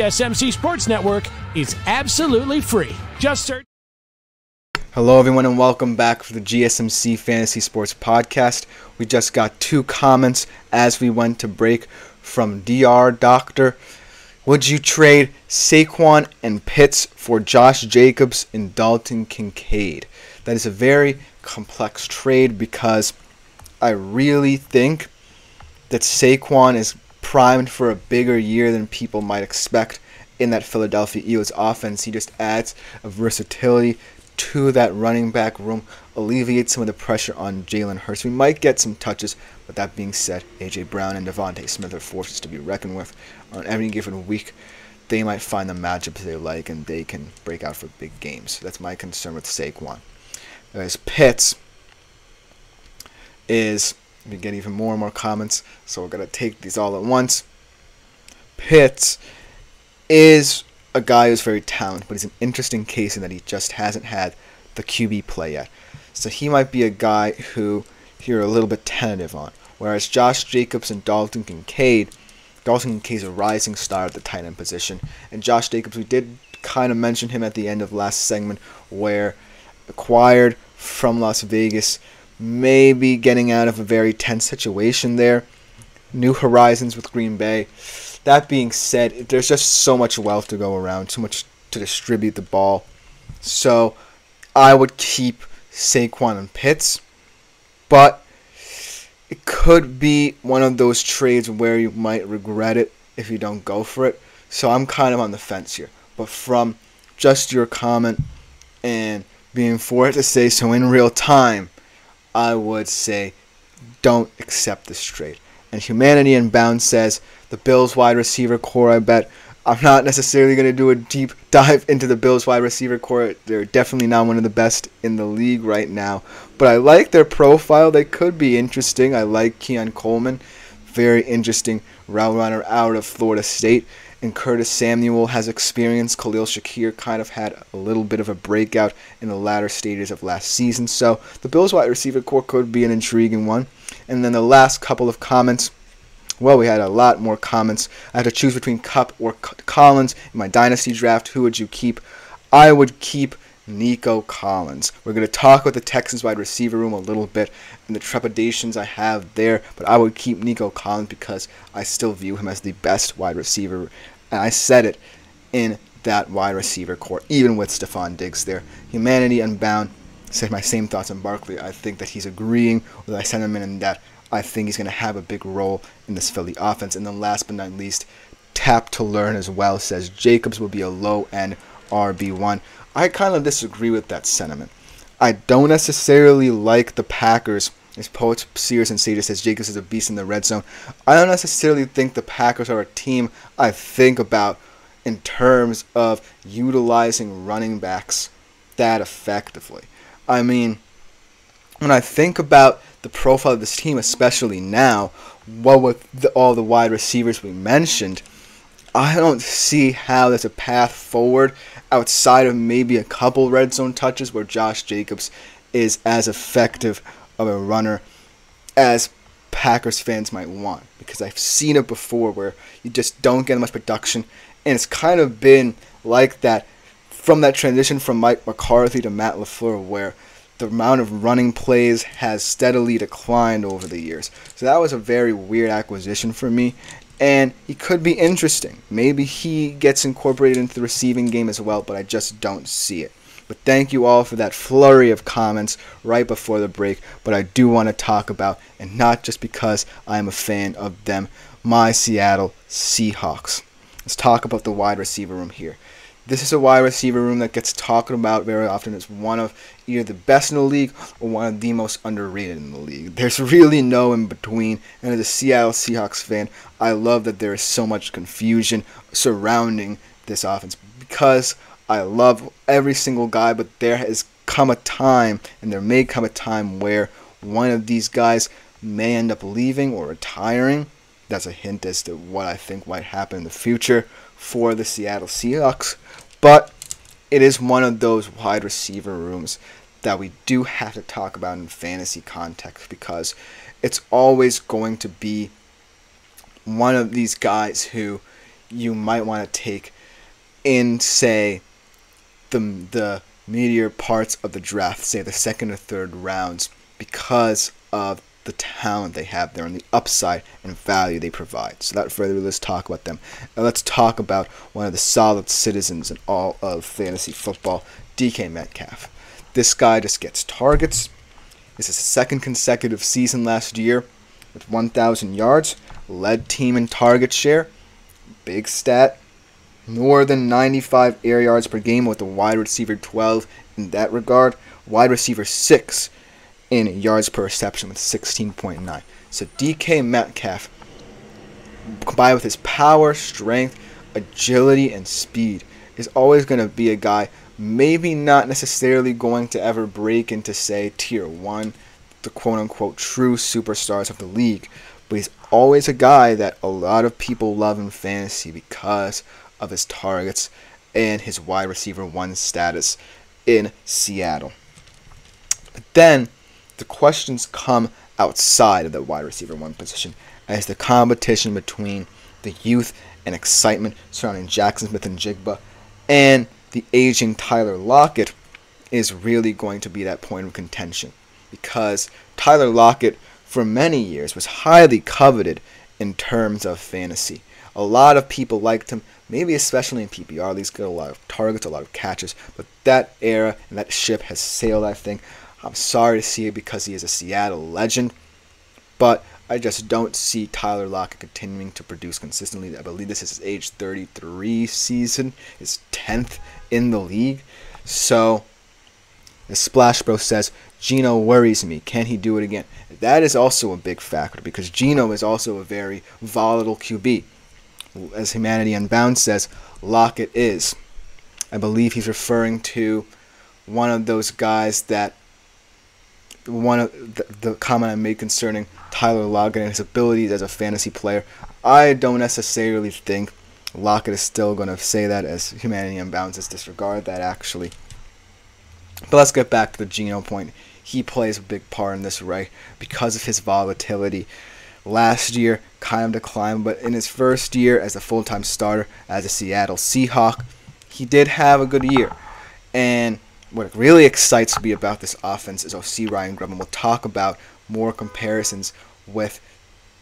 GSMC Sports Network is absolutely free. Just search. Hello everyone and welcome back to the GSMC Fantasy Sports Podcast. We just got 2 comments as we went to break from DR Doctor. Would you trade Saquon and Pitts for Josh Jacobs and Dalton Kincaid? That is a very complex trade because I really think that Saquon is primed for a bigger year than people might expect in that Philadelphia Eagles offense. He just adds a versatility to that running back room, alleviates some of the pressure on Jalen Hurts. We might get some touches, but that being said, A.J. Brown and Devontae Smith are forces to be reckoned with. On every given week, they might find the matchups they like and they can break out for big games. That's my concern with Saquon. Whereas Pitts is, we get even more and more comments, so we're going to take these all at once. Pitts is a guy who's very talented, but he's an interesting case in that he just hasn't had the QB play yet. So he might be a guy who you're a little bit tentative on. Whereas Josh Jacobs and Dalton Kincaid's a rising star at the tight end position. And Josh Jacobs, we did kind of mention him at the end of last segment, where acquired from Las Vegas, maybe getting out of a very tense situation there. New horizons with Green Bay. That being said, there's just so much wealth to go around, so much to distribute the ball. So I would keep Saquon and Pitts, but it could be one of those trades where you might regret it if you don't go for it. So I'm kind of on the fence here. But from just your comment and being forced to say so in real time, I would say don't accept this trade. And Humanity Unbound says, the Bills wide receiver core, I bet. I'm not necessarily going to do a deep dive into the Bills wide receiver core. They're definitely not one of the best in the league right now. But I like their profile. They could be interesting. I like Keon Coleman. Very interesting route runner out of Florida State. And Curtis Samuel has experience. Khalil Shakir kind of had a little bit of a breakout in the latter stages of last season. So the Bills wide receiver core could be an intriguing one. And then the last couple of comments. Well, we had a lot more comments. I had to choose between Kupp or Collins in my dynasty draft. Who would you keep? I would keep Nico Collins. We're going to talk about the Texans wide receiver room a little bit and the trepidations I have there, but I would keep Nico Collins because I still view him as the best wide receiver. And I said it in that wide receiver core, even with Stephon Diggs there. Humanity Unbound said my same thoughts on Barkley. I think that he's agreeing with my sentiment in that I think he's going to have a big role in this Philly offense. And then last but not least, Tap to Learn as well says Jacobs will be a low-end RB1. I kind of disagree with that sentiment. I don't necessarily like the Packers. As Poets, Sears, and Sages says, Jacobs is a beast in the red zone. I don't necessarily think the Packers are a team I think about in terms of utilizing running backs that effectively. I mean, when I think about the profile of this team, especially now, with all the wide receivers we mentioned, I don't see how there's a path forward outside of maybe a couple red zone touches where Josh Jacobs is as effective of a runner as Packers fans might want. Because I've seen it before where you just don't get much production, and it's kind of been like that from that transition from Mike McCarthy to Matt LaFleur, where the amount of running plays has steadily declined over the years. So that was a very weird acquisition for me, and he could be interesting. Maybe he gets incorporated into the receiving game as well, but I just don't see it. But thank you all for that flurry of comments right before the break. But I do want to talk about, and not just because I'm a fan of them, my Seattle Seahawks. Let's talk about the wide receiver room here. This is a wide receiver room that gets talked about very often as one of either the best in the league or one of the most underrated in the league. There's really no in between. And as a Seattle Seahawks fan, I love that there is so much confusion surrounding this offense because I love every single guy, but there has come a time, and there may come a time where one of these guys may end up leaving or retiring. That's a hint as to what I think might happen in the future for the Seattle Seahawks. But it is one of those wide receiver rooms that we do have to talk about in fantasy context because it's always going to be one of these guys who you might want to take in, say, the meatier parts of the draft, say the second or third rounds, because of the talent they have there and the upside and value they provide. So without further ado, let's talk about them. Now let's talk about one of the solid citizens in all of fantasy football, DK Metcalf. This guy just gets targets. This is his second consecutive season last year with 1,000 yards, led team in target share, big stat, more than 95 air yards per game with a wide receiver 12 in that regard, wide receiver 6 in yards per reception with 16.9. So DK Metcalf, combined with his power, strength, agility, and speed, is always going to be a guy, maybe not necessarily going to ever break into, say, tier 1, the quote-unquote true superstars of the league, but he's always a guy that a lot of people love in fantasy because of his targets and his wide receiver 1 status in Seattle. But then the questions come outside of the wide receiver 1 position as the competition between the youth and excitement surrounding Jaxon Smith-Njigba and the aging Tyler Lockett is really going to be that point of contention, because Tyler Lockett for many years was highly coveted in terms of fantasy. A lot of people liked him, maybe especially in PPR leagues, got a lot of targets, a lot of catches, but that era and that ship has sailed, I think. I'm sorry to see it because he is a Seattle legend, but I just don't see Tyler Lockett continuing to produce consistently. I believe this is his age 33 season, his 10th in the league. So the Splash Bro says, Geno worries me. Can he do it again? That is also a big factor because Geno is also a very volatile QB. As Humanity Unbound says, Lockett is. I believe he's referring to one of those guys that one of the comment I made concerning Tyler Lockett and his abilities as a fantasy player. I don't necessarily think Lockett is still going to say that, as Humanity Unbound says disregard that actually. But let's get back to the Geno point. He plays a big part in this, right? Because of his volatility. Last year, kind of declined, but in his first year as a full-time starter as a Seattle Seahawk, he did have a good year. And what really excites me about this offense is OC Ryan Grubb, and we'll talk about more comparisons with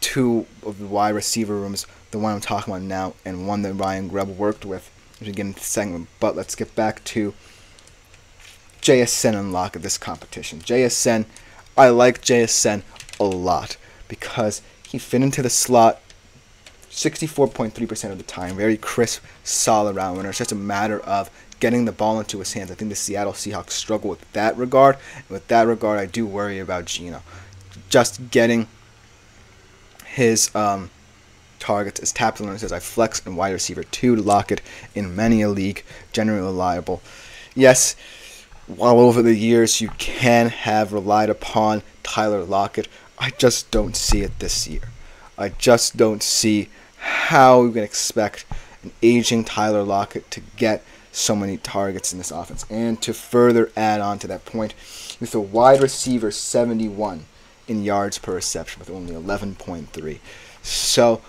two of the wide receiver rooms, the one I'm talking about now and one that Ryan Grubb worked with as we get into the segment. But let's get back to JSN and Lockett, this competition. JSN, I like JSN a lot because he fit into the slot 64.3% of the time. Very crisp, solid route runner. It's just a matter of getting the ball into his hands. I think the Seattle Seahawks struggle with that regard. And with that regard, I do worry about Geno. Just getting his targets, as Tap Learner says, I flex in wide receiver 2 to Lockett in many a league. Generally reliable. Yes, while over the years you can have relied upon Tyler Lockett, I just don't see it this year. I just don't see how we can expect an aging Tyler Lockett to get so many targets in this offense. And to further add on to that point, with a wide receiver 71 in yards per reception with only 11.3. So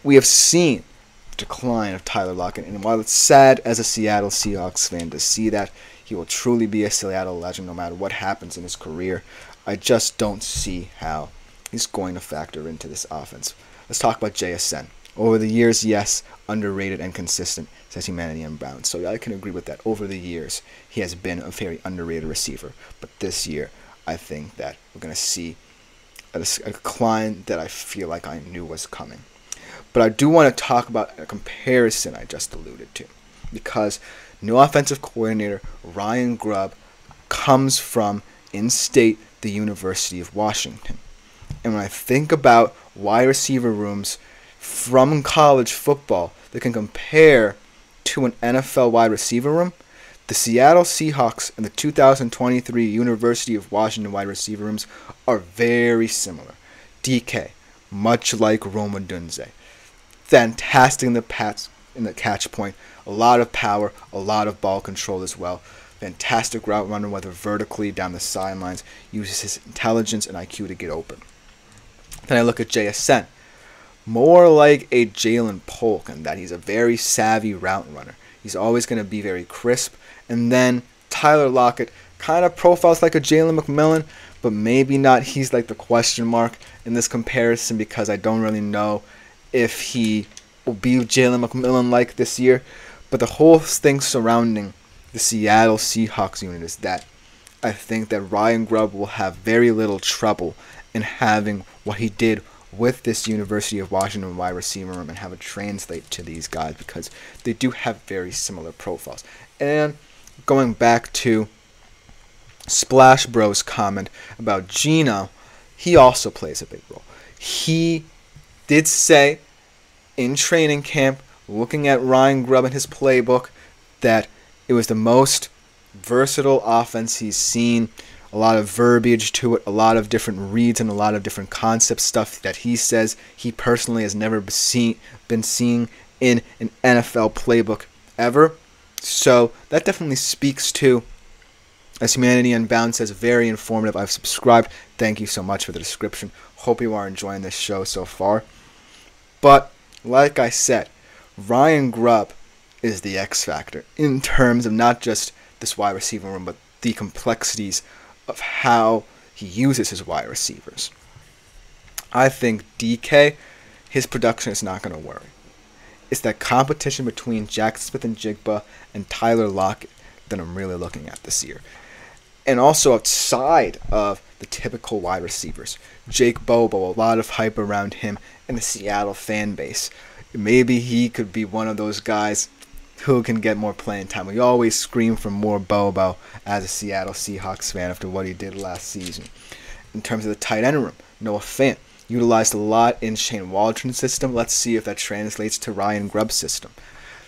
we have seen the decline of Tyler Lockett, and while it's sad as a Seattle Seahawks fan to see that, he will truly be a Seattle legend no matter what happens in his career. I just don't see how he's going to factor into this offense. Let's talk about JSN. Over the years, yes, underrated and consistent, says Humanity Unbound. So I can agree with that. Over the years, he has been a very underrated receiver. But this year, I think that we're going to see a decline that I feel like I knew was coming. But I do want to talk about a comparison I just alluded to. Because new offensive coordinator Ryan Grubb comes from in-state, the University of Washington. And when I think about wide receiver rooms from college football that can compare to an NFL wide receiver room, the Seattle Seahawks and the 2023 University of Washington wide receiver rooms are very similar. DK, much like Rome Odunze. Fantastic in the catch point. A lot of power, a lot of ball control as well. Fantastic route runner, whether vertically down the sidelines, uses his intelligence and IQ to get open. Then I look at JSN. more like a Jalen Polk in that he's a very savvy route runner. He's always going to be very crisp. And then Tyler Lockett kind of profiles like a Jalen McMillan, but maybe not. He's like the question mark in this comparison because I don't really know if he will be Jalen McMillan like this year. But the whole thing surrounding the Seattle Seahawks unit is that I think that Ryan Grubb will have very little trouble in having what he did with this University of Washington wide receiver room and have it translate to these guys because they do have very similar profiles. And going back to Splash Bro's comment about Geno, he also plays a big role. He did say in training camp, looking at Ryan Grubb and his playbook, that it was the most versatile offense he's seen. A lot of verbiage to it, a lot of different reads and a lot of different concept stuff that he says he personally has never been seeing in an NFL playbook ever. So that definitely speaks to, as Humanity Unbound says, very informative. I've subscribed. Thank you so much for the description. Hope you are enjoying this show so far. But like I said, Ryan Grubb is the X factor in terms of not just this wide receiver room, but the complexities of how he uses his wide receivers. I think DK, his production is not going to worry. It's that competition between Jaxon Smith-Njigba and Tyler Lockett that I'm really looking at this year. And also outside of the typical wide receivers, Jake Bobo, a lot of hype around him in the Seattle fan base. Maybe he could be one of those guys who can get more playing time. We always scream for more Bobo as a Seattle Seahawks fan after what he did last season. In terms of the tight end room, Noah Fant utilized a lot in Shane Waldron's system. Let's see if that translates to Ryan Grubb's system.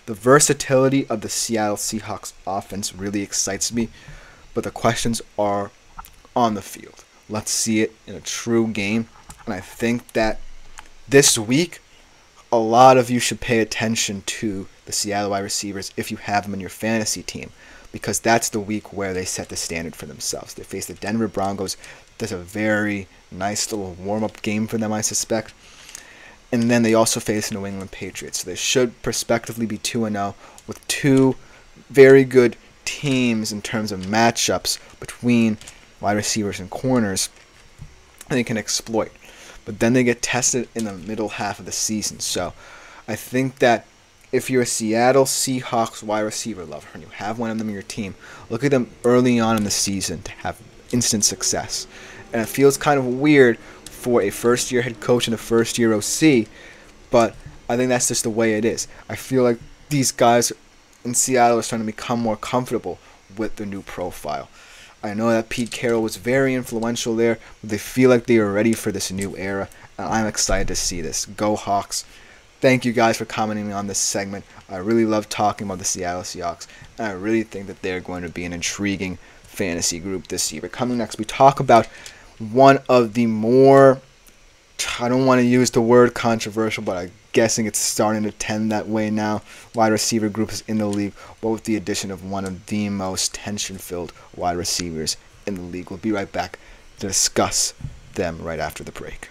The versatility of the Seattle Seahawks offense really excites me, but the questions are on the field. Let's see it in a true game. And I think that this week, a lot of you should pay attention to the Seattle wide receivers if you have them in your fantasy team, because that's the week where they set the standard for themselves. They face the Denver Broncos. That's a very nice little warm-up game for them, I suspect. And then they also face the New England Patriots. So they should prospectively be 2-0 with two very good teams in terms of matchups between wide receivers and corners, and they can exploit. But then they get tested in the middle half of the season. So I think that if you're a Seattle Seahawks wide receiver lover and you have one of them in your team, look at them early on in the season to have instant success. And it feels kind of weird for a first-year head coach and a first-year OC, but I think that's just the way it is. I feel like these guys in Seattle are starting to become more comfortable with the new profile. I know that Pete Carroll was very influential there, but they feel like they are ready for this new era, and I'm excited to see this. Go Hawks. Thank you guys for commenting on this segment. I really love talking about the Seattle Seahawks, and I really think that they're going to be an intriguing fantasy group this year. But coming next, we talk about one of the more, I don't want to use the word controversial, but I'm guessing it's starting to tend that way now, wide receiver groups in the league, but with the addition of one of the most tension-filled wide receivers in the league. We'll be right back to discuss them right after the break.